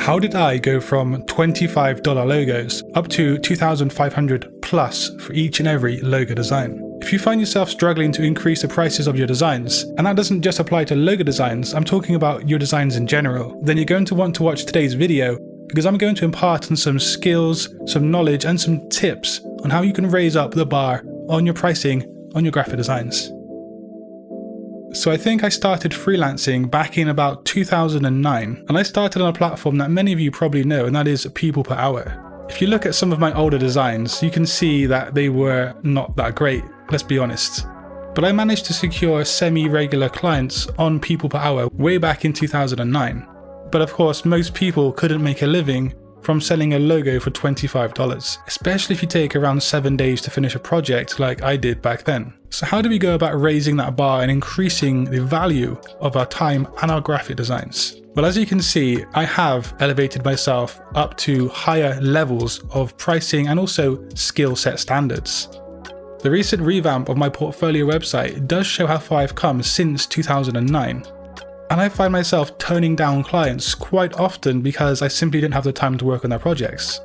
How did I go from $25 logos up to $2,500 plus for each and every logo design? If you find yourself struggling to increase the prices of your designs, and that doesn't just apply to logo designs, I'm talking about your designs in general, then you're going to want to watch today's video because I'm going to impart on some skills, some knowledge, and some tips on how you can raise up the bar on your pricing on your graphic designs. So I think I started freelancing back in about 2009, and I started on a platform that many of you probably know, and that is people per hour. If you look at some of my older designs, you can see that they were not that great, let's be honest. But I managed to secure semi-regular clients on people per hour way back in 2009. But of course, most people couldn't make a living from selling a logo for $25, especially if you take around 7 days to finish a project like I did back then. So how do we go about raising that bar and increasing the value of our time and our graphic designs? Well, as you can see, I have elevated myself up to higher levels of pricing and also skill set standards. The recent revamp of my portfolio website does show how far I've come since 2009. And I find myself turning down clients quite often because I simply didn't have the time to work on their projects.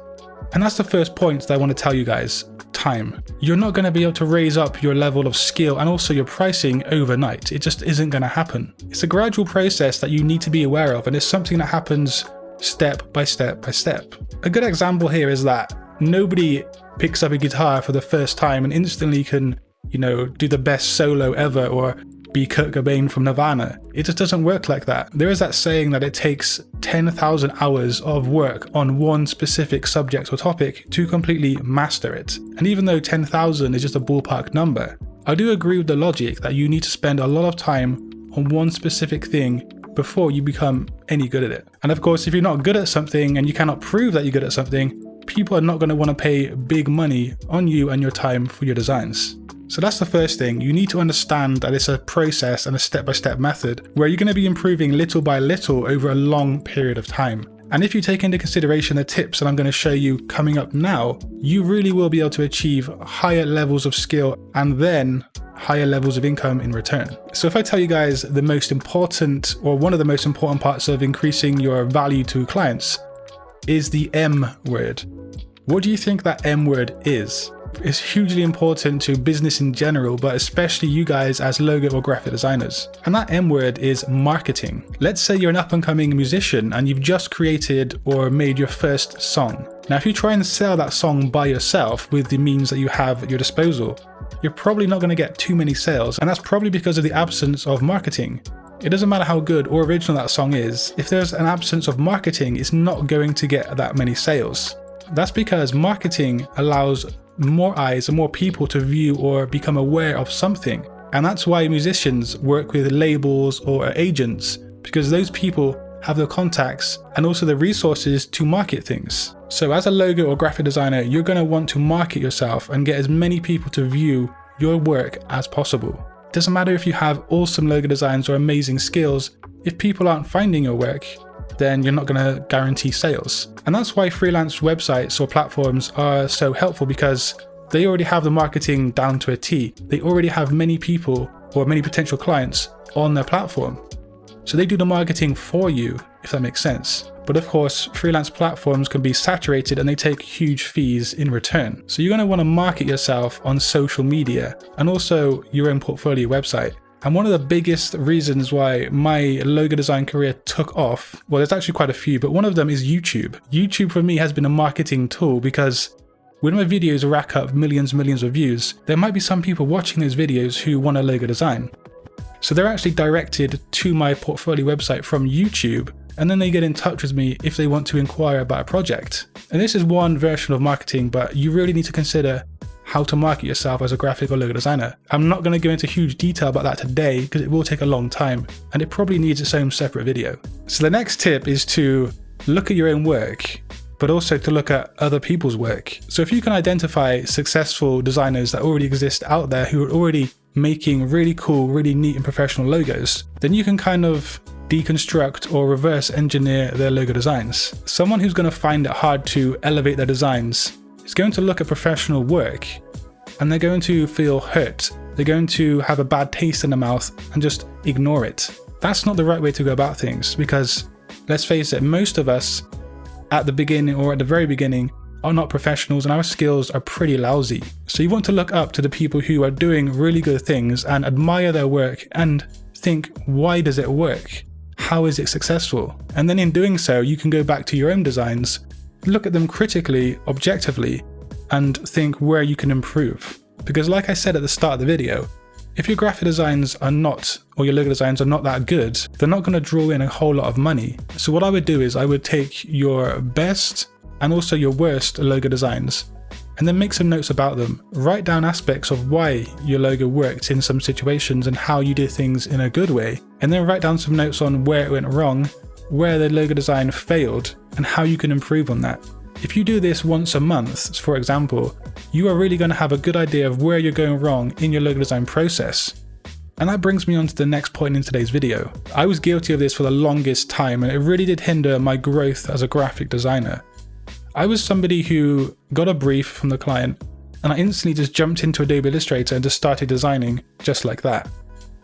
And that's the first point that I want to tell you guys: time. You're not going to be able to raise up your level of skill and also your pricing overnight. It just isn't going to happen. It's a gradual process that you need to be aware of, and it's something that happens step by step by step. A good example here is that nobody picks up a guitar for the first time and instantly can, do the best solo ever or be Kurt Cobain from Nirvana. It just doesn't work like that. There is that saying that it takes 10,000 hours of work on one specific subject or topic to completely master it. And even though 10,000 is just a ballpark number, I do agree with the logic that you need to spend a lot of time on one specific thing before you become any good at it. And of course, if you're not good at something and you cannot prove that you're good at something, people are not going to want to pay big money on you and your time for your designs. So that's the first thing. You need to understand that it's a process and a step-by-step method where you're going to be improving little by little over a long period of time. And if you take into consideration the tips that I'm going to show you coming up now, you really will be able to achieve higher levels of skill and then higher levels of income in return. So if I tell you guys the most important, or one of the most important parts of increasing your value to clients is the M word. What do you think that M word is? It's hugely important to business in general, but especially you guys as logo or graphic designers. And that M word is marketing. Let's say you're an up-and-coming musician and you've just created or made your first song. Now, if you try and sell that song by yourself with the means that you have at your disposal, you're probably not going to get too many sales, and that's probably because of the absence of marketing. It doesn't matter how good or original that song is, if there's an absence of marketing, it's not going to get that many sales. That's because marketing allows more eyes and more people to view or become aware of something. And that's why musicians work with labels or agents, because those people have the contacts and also the resources to market things. So as a logo or graphic designer, you're going to want to market yourself and get as many people to view your work as possible. It doesn't matter if you have awesome logo designs or amazing skills, if people aren't finding your work, then you're not going to guarantee sales. And that's why freelance websites or platforms are so helpful, because they already have the marketing down to a T. They already have many people or many potential clients on their platform. So they do the marketing for you, if that makes sense. But of course, freelance platforms can be saturated and they take huge fees in return. So you're going to want to market yourself on social media and also your own portfolio website. And one of the biggest reasons why my logo design career took off, well, there's actually quite a few, but one of them is YouTube. YouTube for me has been a marketing tool, because when my videos rack up millions of views, there might be some people watching those videos who want a logo design. So they're actually directed to my portfolio website from YouTube, and then they get in touch with me if they want to inquire about a project. And this is one version of marketing, but you really need to consider how to market yourself as a graphic or logo designer. I'm not going to go into huge detail about that today because it will take a long time and it probably needs its own separate video. So the next tip is to look at your own work, but also to look at other people's work. So if you can identify successful designers that already exist out there who are already making really cool, really neat and professional logos, then you can kind of deconstruct or reverse engineer their logo designs. Someone who's going to find it hard to elevate their designs is going to look at professional work and they're going to feel hurt. They're going to have a bad taste in their mouth and just ignore it. That's not the right way to go about things, because let's face it, most of us at the beginning or at the very beginning are not professionals and our skills are pretty lousy. So you want to look up to the people who are doing really good things and admire their work and think, why does it work? How is it successful? And then in doing so, you can go back to your own designs, look at them critically, objectively, and think where you can improve. Because like I said at the start of the video, if your graphic designs are not, or your logo designs are not that good, they're not going to draw in a whole lot of money. So what I would do is I would take your best and also your worst logo designs and then make some notes about them. Write down aspects of why your logo worked in some situations and how you did things in a good way. And then write down some notes on where it went wrong, where the logo design failed, and how you can improve on that. If you do this once a month, for example, you are really going to have a good idea of where you're going wrong in your logo design process. And that brings me on to the next point in today's video. I was guilty of this for the longest time and it really did hinder my growth as a graphic designer. I was somebody who got a brief from the client and I instantly just jumped into Adobe Illustrator and just started designing just like that.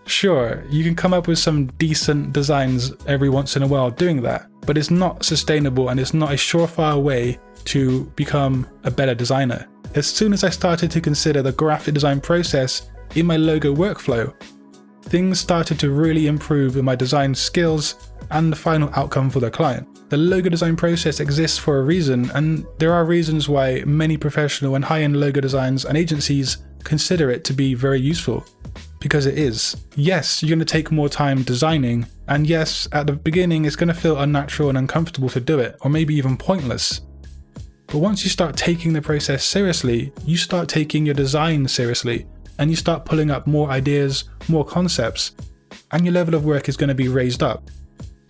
Sure, you can come up with some decent designs every once in a while doing that, but it's not sustainable and it's not a surefire way to become a better designer. As soon as I started to consider the graphic design process in my logo workflow, things started to really improve in my design skills and the final outcome for the client. The logo design process exists for a reason, and there are reasons why many professional and high-end logo designs and agencies consider it to be very useful. Because it is. Yes, you're going to take more time designing, and yes, at the beginning it's going to feel unnatural and uncomfortable to do it, or maybe even pointless. But once you start taking the process seriously, you start taking your design seriously, and you start pulling up more ideas, more concepts, and your level of work is going to be raised up.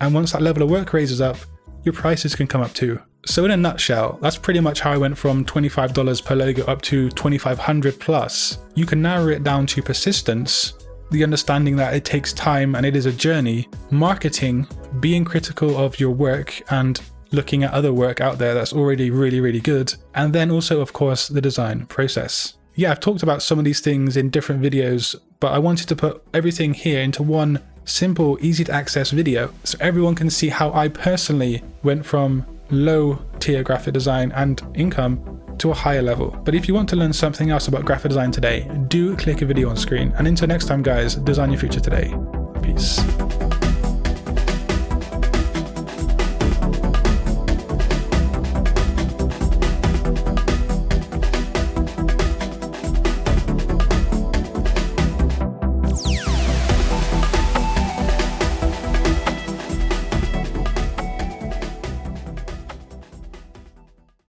And once that level of work raises up, your prices can come up too. So in a nutshell, that's pretty much how I went from $25 per logo up to $2,500 plus. You can narrow it down to persistence, the understanding that it takes time and it is a journey, marketing, being critical of your work and looking at other work out there that's already really, really good, and then also, of course, the design process. Yeah, I've talked about some of these things in different videos, but I wanted to put everything here into one simple, easy to access video so everyone can see how I personally went from low tier graphic design and income to a higher level. But if you want to learn something else about graphic design today, do click a video on screen. And until next time guys, design your future today. Peace.